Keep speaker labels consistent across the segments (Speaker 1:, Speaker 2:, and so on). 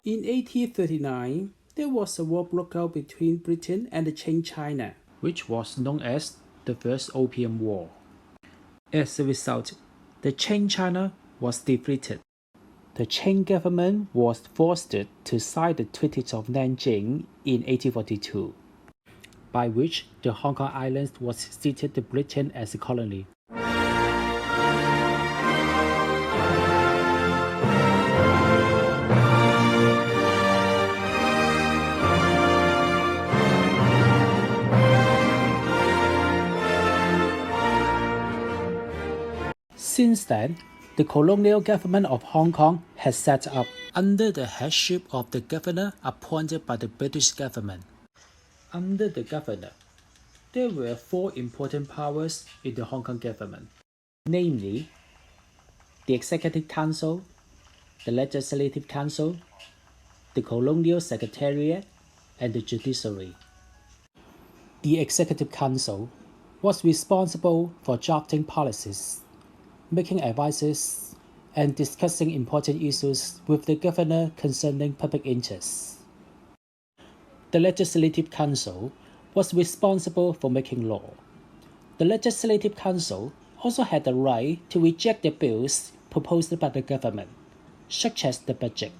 Speaker 1: In 1839, there was a war broke out between Britain and the Qing China, which was known as the First Opium War. As a result, the Qing China was defeated. The Qing government was forced to sign the Treaty of Nanjing in 1842, by which the Hong Kong Island was ceded to Britain as a colony. Since then, the colonial government of Hong Kong has set up under the headship of the governor appointed by the British government. Under the governor, there were four important powers in the Hong Kong government, namely the Executive Council, the Legislative Council, the Colonial Secretariat, and the Judiciary. The Executive Council was responsible for drafting policies, making advices, and discussing important issues with the governor concerning public interests. The Legislative Council was responsible for making law. The Legislative Council also had the right to reject the bills proposed by the government, such as the budget.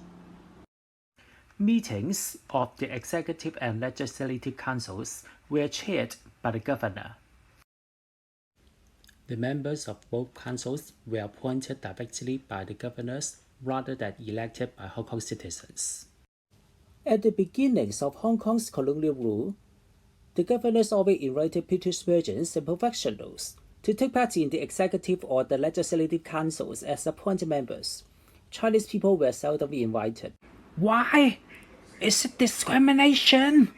Speaker 1: Meetings of the Executive and Legislative Councils were chaired by the governor. The members of both councils were appointed directly by the governors rather than elected by Hong Kong citizens. At the beginnings of Hong Kong's colonial rule, the governors always invited British merchants and professionals to take part in the executive or the legislative councils as appointed members. Chinese people were seldom invited. Why? Is it discrimination?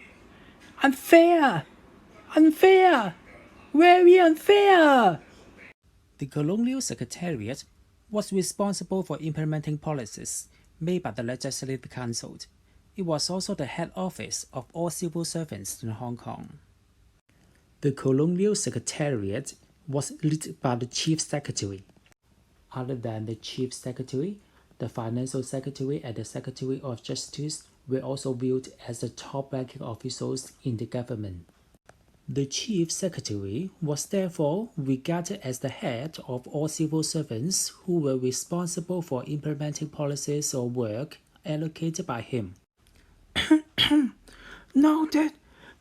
Speaker 1: Unfair! Unfair! Very unfair! The Colonial Secretariat was responsible for implementing policies made by the Legislative Council. It was also the head office of all civil servants in Hong Kong. The Colonial Secretariat was led by the Chief Secretary. Other than the Chief Secretary, the Financial Secretary and the Secretary of Justice were also viewed as the top-ranking officials in the government. The Chief Secretary was therefore regarded as the head of all civil servants who were responsible for implementing policies or work allocated by him. Now that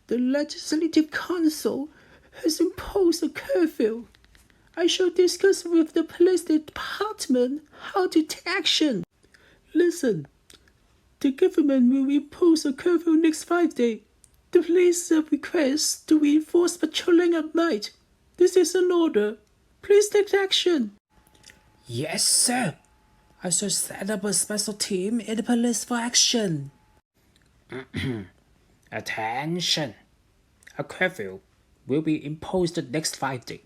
Speaker 1: the Legislative Council has imposed a curfew, I shall discuss with the police department how to take action. Listen, the government will impose a curfew next Friday. The police request to reinforce patrolling at night. This is an order. Please take action. Yes, sir. I shall set up a special team in the police for action. Attention. A curfew will be imposed next Friday.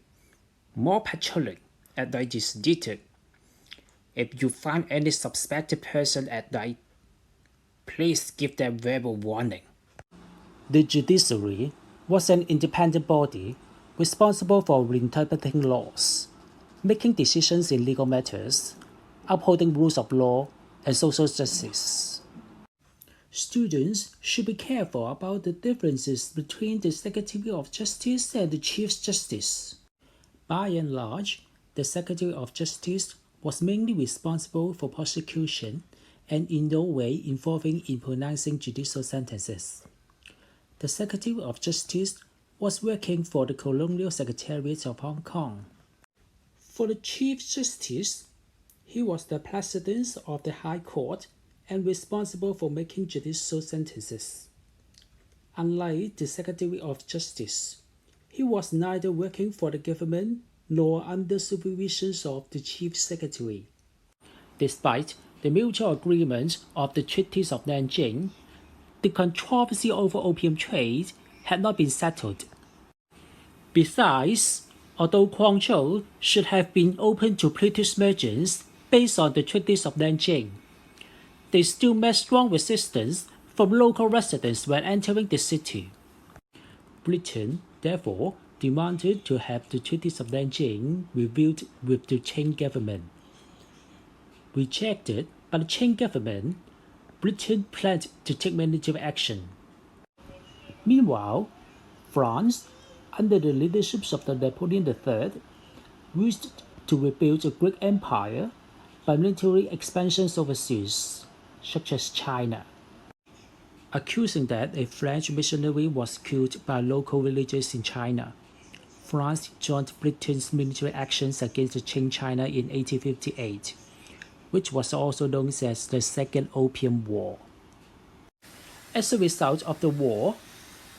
Speaker 1: More patrolling at night is needed. If you find any suspected person at night, please give them verbal warning. The judiciary was an independent body responsible for interpreting laws, making decisions in legal matters, upholding rules of law, and social justice. Students should be careful about the differences between the Secretary of Justice and the Chief Justice. By and large, the Secretary of Justice was mainly responsible for prosecution and in no way involving in pronouncing judicial sentences. The Secretary of Justice was working for the Colonial Secretariat of Hong Kong. For the Chief Justice, he was the President of the High Court and responsible for making judicial sentences. Unlike the Secretary of Justice, he was neither working for the government nor under supervision of the Chief Secretary. Despite the mutual agreement of the Treaties of Nanjing, the controversy over opium trade had not been settled. Besides, although Guangzhou should have been open to British merchants based on the Treaties of Nanjing, they still met strong resistance from local residents when entering the city. Britain, therefore, demanded to have the Treaties of Nanjing reviewed with the Qing government. Rejected by the Qing government, Britain planned to take military action. Meanwhile, France, under the leadership of Napoleon III, wished to rebuild a Greek empire by military expansions overseas, such as China. Accusing that a French missionary was killed by local villagers in China, France joined Britain's military actions against Qing China in 1858, which was also known as the Second Opium War. As a result of the war,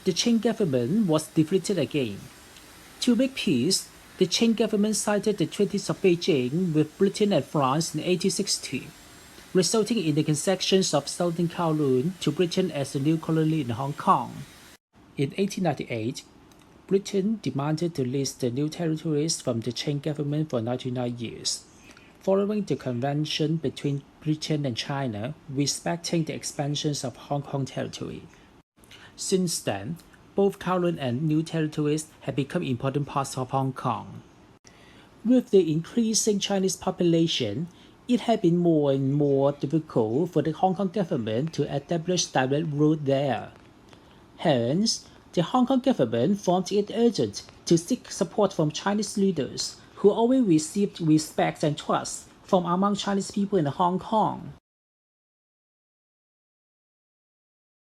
Speaker 1: the Qing government was defeated again. To make peace, the Qing government sided the Treaties of Beijing with Britain and France in 1860, resulting in the concessions of Southern Kowloon to Britain as a new colony in Hong Kong. In 1898, Britain demanded to list the new territories from the Qing government for 99 years, following the convention between Britain and China respecting the expansions of Hong Kong territory. Since then, both Kowloon and new territories have become important parts of Hong Kong. With the increasing Chinese population, it had been more and more difficult for the Hong Kong government to establish direct rule there. Hence, the Hong Kong government found it urgent to seek support from Chinese leaders who always received respect and trust from among Chinese people in Hong Kong.